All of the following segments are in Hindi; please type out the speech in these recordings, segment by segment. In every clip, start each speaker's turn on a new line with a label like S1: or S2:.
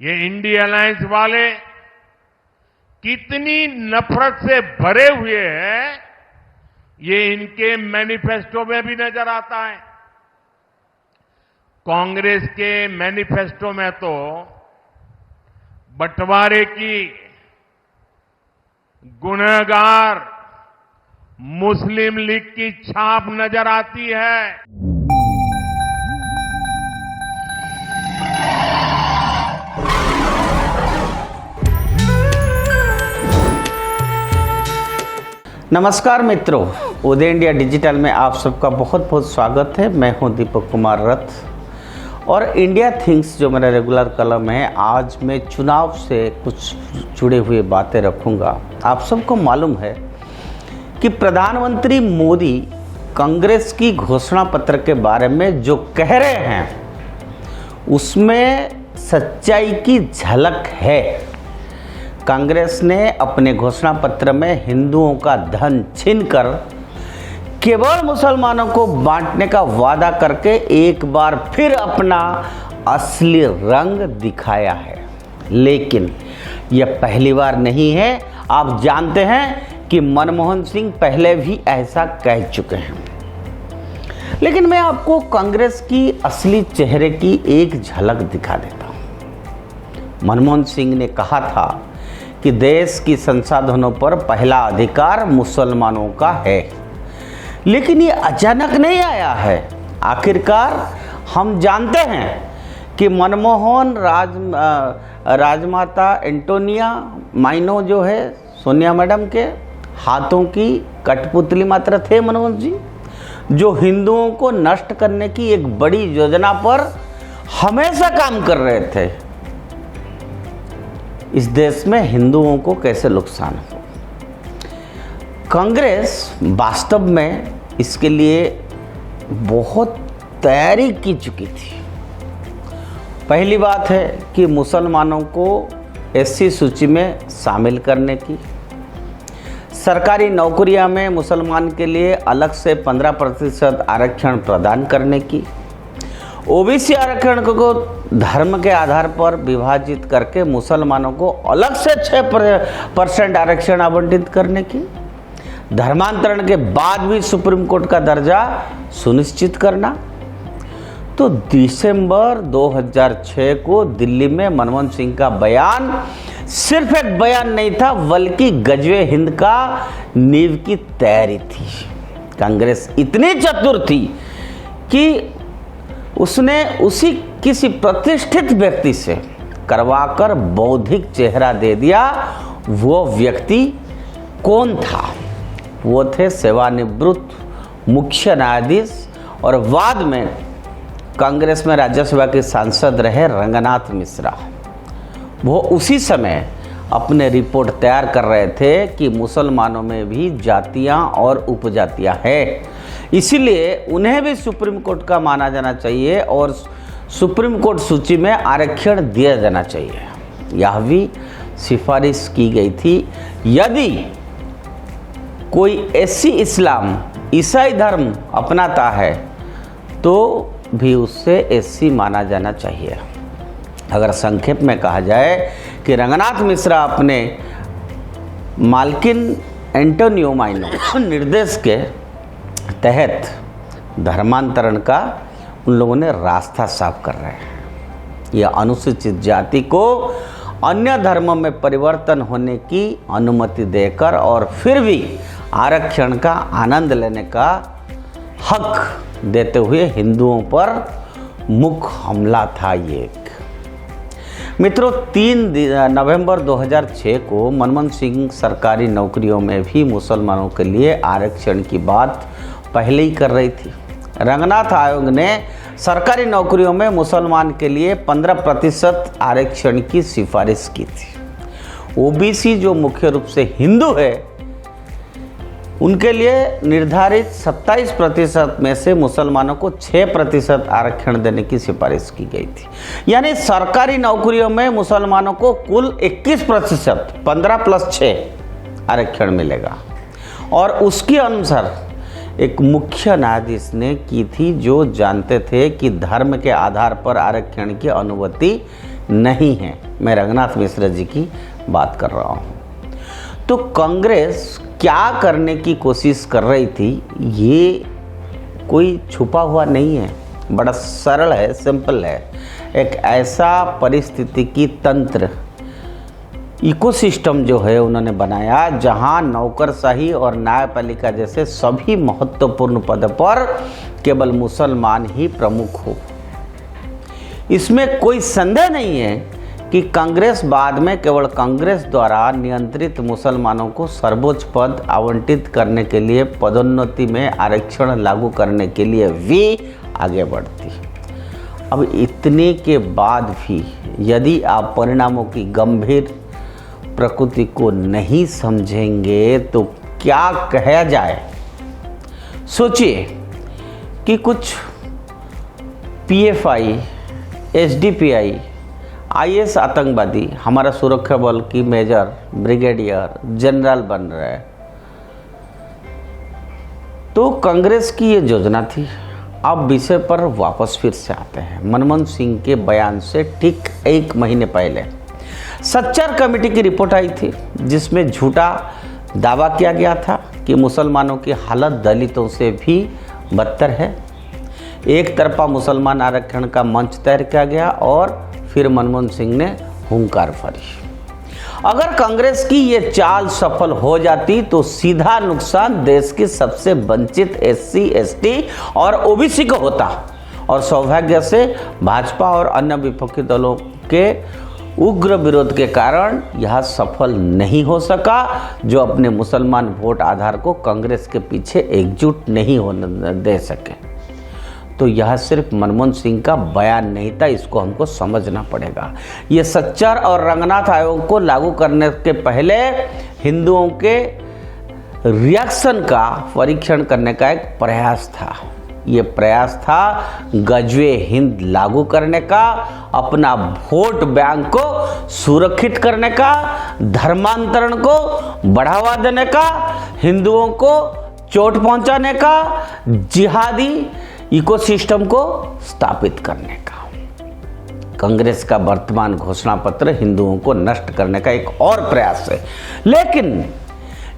S1: ये इंडिया अलायंस वाले कितनी नफरत से भरे हुए हैं, ये इनके मैनिफेस्टो में भी नजर आता है। कांग्रेस के मैनिफेस्टो में तो बंटवारे की गुनहगार मुस्लिम लीग की छाप नजर आती है।
S2: नमस्कार मित्रों, उदय इंडिया डिजिटल में आप सबका बहुत बहुत स्वागत है। मैं हूं दीपक कुमार रथ और इंडिया थिंग्स जो मेरा रेगुलर कलम है, आज मैं चुनाव से कुछ जुड़े हुए बातें रखूंगा। आप सबको मालूम है कि प्रधानमंत्री मोदी कांग्रेस की घोषणा पत्र के बारे में जो कह रहे हैं उसमें सच्चाई की झलक है। कांग्रेस ने अपने घोषणा पत्र में हिंदुओं का धन छीनकर केवल मुसलमानों को बांटने का वादा करके एक बार फिर अपना असली रंग दिखाया है। लेकिन यह पहली बार नहीं है। आप जानते हैं कि मनमोहन सिंह पहले भी ऐसा कह चुके हैं। लेकिन मैं आपको कांग्रेस की असली चेहरे की एक झलक दिखा देता हूं। मनमोहन सिंह ने कहा था कि देश की संसाधनों पर पहला अधिकार मुसलमानों का है, लेकिन ये अचानक नहीं आया है। आखिरकार हम जानते हैं कि मनमोहन राजमाता एंटोनिया माइनो जो है सोनिया मैडम के हाथों की कठपुतली मात्र थे मनमोहन जी, जो हिंदुओं को नष्ट करने की एक बड़ी योजना पर हमेशा काम कर रहे थे। इस देश में हिंदुओं को कैसे नुकसान हो। कांग्रेस वास्तव में इसके लिए बहुत तैयारी की चुकी थी। पहली बात है कि मुसलमानों को एससी सूची में शामिल करने की, सरकारी नौकरियां में मुसलमान के लिए अलग से 15% आरक्षण प्रदान करने की, ओबीसी आरक्षण को धर्म के आधार पर विभाजित करके मुसलमानों को अलग से 6% आरक्षण आवंटित करने की, धर्मांतरण के बाद भी सुप्रीम कोर्ट का दर्जा सुनिश्चित करना। तो दिसंबर 2006 को दिल्ली में मनमोहन सिंह का बयान सिर्फ एक बयान नहीं था, बल्कि गजवे हिंद का नींव की तैयारी थी। कांग्रेस इतनी चतुर थी कि उसने उसी किसी प्रतिष्ठित व्यक्ति से करवाकर बौद्धिक चेहरा दे दिया। वो व्यक्ति कौन था? वो थे सेवानिवृत्त मुख्य न्यायाधीश और बाद में कांग्रेस में राज्यसभा के सांसद रहे रंगनाथ मिश्रा। वो उसी समय अपने रिपोर्ट तैयार कर रहे थे कि मुसलमानों में भी जातियां और उपजातियां हैं, इसीलिए उन्हें भी सुप्रीम कोर्ट का माना जाना चाहिए और सुप्रीम कोर्ट सूची में आरक्षण दिया जाना चाहिए। यह भी सिफारिश की गई थी। यदि कोई एससी इस्लाम ईसाई धर्म अपनाता है तो भी उससे एससी माना जाना चाहिए। अगर संक्षेप में कहा जाए कि रंगनाथ मिश्रा अपने मालकिन एंटोनियो माइनो निर्देश के तहत धर्मांतरण का उन लोगों ने रास्ता साफ कर रहे हैं। यह अनुसूचित जाति को अन्य धर्मों में परिवर्तन होने की अनुमति देकर और फिर भी आरक्षण का आनंद लेने का हक देते हुए हिंदुओं पर मुख्य हमला था। ये मित्रों, 3 नवंबर 2006 को मनमोहन सिंह सरकारी नौकरियों में भी मुसलमानों के लिए आरक्षण की बात पहले ही कर रही थी। रंगनाथ आयोग ने सरकारी नौकरियों में मुसलमान के लिए 15% आरक्षण की सिफारिश की थी। ओबीसी जो मुख्य रूप से हिंदू है, उनके लिए निर्धारित 27% में से मुसलमानों को 6% आरक्षण देने की सिफारिश की गई थी। यानी सरकारी नौकरियों में मुसलमानों को कुल 21%, 15 + 6 आरक्षण मिलेगा। और उसके अनुसार एक मुख्य न्यायाधीश ने की थी, जो जानते थे कि धर्म के आधार पर आरक्षण की अनुमति नहीं है। मैं रंगनाथ मिश्र जी की बात कर रहा हूँ। तो कांग्रेस क्या करने की कोशिश कर रही थी, ये कोई छुपा हुआ नहीं है, बड़ा सरल है, सिंपल है। एक ऐसा परिस्थितिकी तंत्र इकोसिस्टम जो है उन्होंने बनाया जहां नौकरशाही और न्यायपालिका जैसे सभी महत्वपूर्ण पद पर केवल मुसलमान ही प्रमुख हो। इसमें कोई संदेह नहीं है कि कांग्रेस बाद में केवल कांग्रेस द्वारा नियंत्रित मुसलमानों को सर्वोच्च पद आवंटित करने के लिए, पदोन्नति में आरक्षण लागू करने के लिए भी आगे बढ़ती। अब इतने के बाद भी यदि आप परिणामों की गंभीर प्रकृति को नहीं समझेंगे तो क्या कहा जाए। सोचिए कि कुछ पीएफआई, एसडीपीआई, आईएएस आतंकवादी हमारा सुरक्षा बल की मेजर, ब्रिगेडियर, जनरल बन रहे हैं। तो कांग्रेस की ये योजना थी। अब विषय पर वापस फिर से आते हैं। मनमोहन सिंह के बयान से ठीक 1 महीने पहले सच्चर कमेटी की रिपोर्ट आई थी जिसमें झूठा दावा किया गया था कि मुसलमानों की हालत दलितों से भी बदतर है। एक तरफा मुसलमान आरक्षण का मंच तैयार किया गया और फिर मनमोहन सिंह ने हुंकार भरी। अगर कांग्रेस की ये चाल सफल हो जाती तो सीधा नुकसान देश के सबसे वंचित एससी, एसटी और ओबीसी को होता और सौभाग्य से भाजपा और अन्य विपक्षी दलों के उग्र विरोध के कारण यह सफल नहीं हो सका, जो अपने मुसलमान वोट आधार को कांग्रेस के पीछे एकजुट नहीं होने दे सके। तो यह सिर्फ मनमोहन सिंह का बयान नहीं था, इसको हमको समझना पड़ेगा। ये सच्चर और रंगनाथ आयोग को लागू करने के पहले हिंदुओं के रिएक्शन का परीक्षण करने का एक प्रयास था। ये प्रयास था गजवे हिंद लागू करने का, अपना वोट बैंक को सुरक्षित करने का, धर्मांतरण को बढ़ावा देने का, हिंदुओं को चोट पहुंचाने का, जिहादी इकोसिस्टम को स्थापित करने का। कांग्रेस का वर्तमान घोषणा पत्र हिंदुओं को नष्ट करने का एक और प्रयास है, लेकिन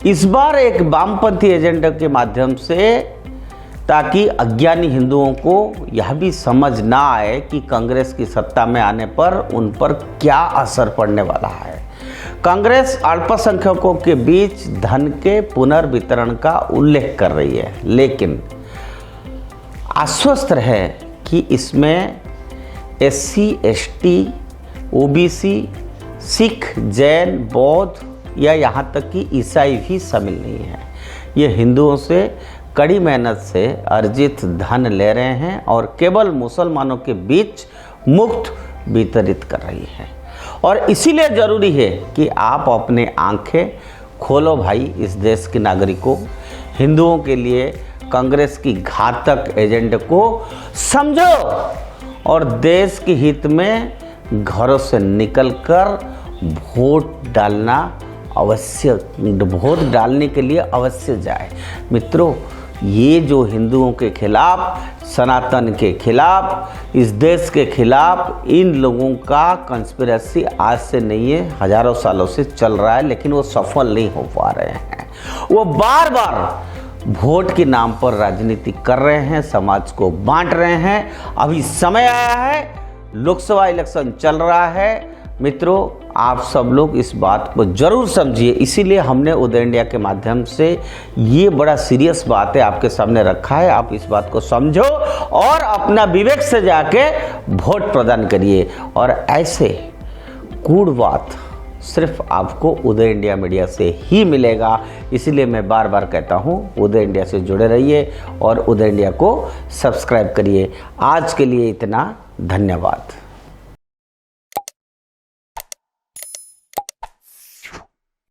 S2: इस बार एक वामपंथी एजेंडा के माध्यम से, ताकि अज्ञानी हिंदुओं को यह भी समझ ना आए कि कांग्रेस की सत्ता में आने पर उन पर क्या असर पड़ने वाला है। कांग्रेस अल्पसंख्यकों के बीच धन के पुनर्वितरण का उल्लेख कर रही है, लेकिन आश्वस्त है कि इसमें SC, ST, OBC, Sikh, Jain, बौद्ध या यहाँ तक कि ईसाई भी शामिल नहीं है। ये हिंदुओं से कड़ी मेहनत से अर्जित धन ले रहे हैं और केवल मुसलमानों के बीच मुफ्त वितरित कर रही है। और इसीलिए ज़रूरी है कि आप अपने आंखें खोलो भाई, इस देश के नागरिकों। हिंदुओं के लिए कांग्रेस की घातक एजेंडे को समझो और देश के हित में घरों से निकलकर वोट डालना अवश्य, वोट डालने के लिए अवश्य जाए। मित्रों, ये जो हिंदुओं के खिलाफ, सनातन के खिलाफ, इस देश के खिलाफ इन लोगों का कंस्पिरेसी आज से नहीं है, हजारों सालों से चल रहा है, लेकिन वो सफल नहीं हो पा रहे हैं। वो बार बार वोट के नाम पर राजनीति कर रहे हैं, समाज को बांट रहे हैं। अभी समय आया है, लोकसभा इलेक्शन चल रहा है। मित्रों, आप सब लोग इस बात को जरूर समझिए। इसीलिए हमने उदय इंडिया के माध्यम से ये बड़ा सीरियस बात है आपके सामने रखा है। आप इस बात को समझो और अपना विवेक से जाके वोट प्रदान करिए। और ऐसे कूड़ बात सिर्फ आपको उदय इंडिया मीडिया से ही मिलेगा। इसीलिए मैं बार बार कहता हूँ, उदय इंडिया से जुड़े रहिए और उदय इंडिया को सब्सक्राइब करिए। आज के लिए इतना, धन्यवाद।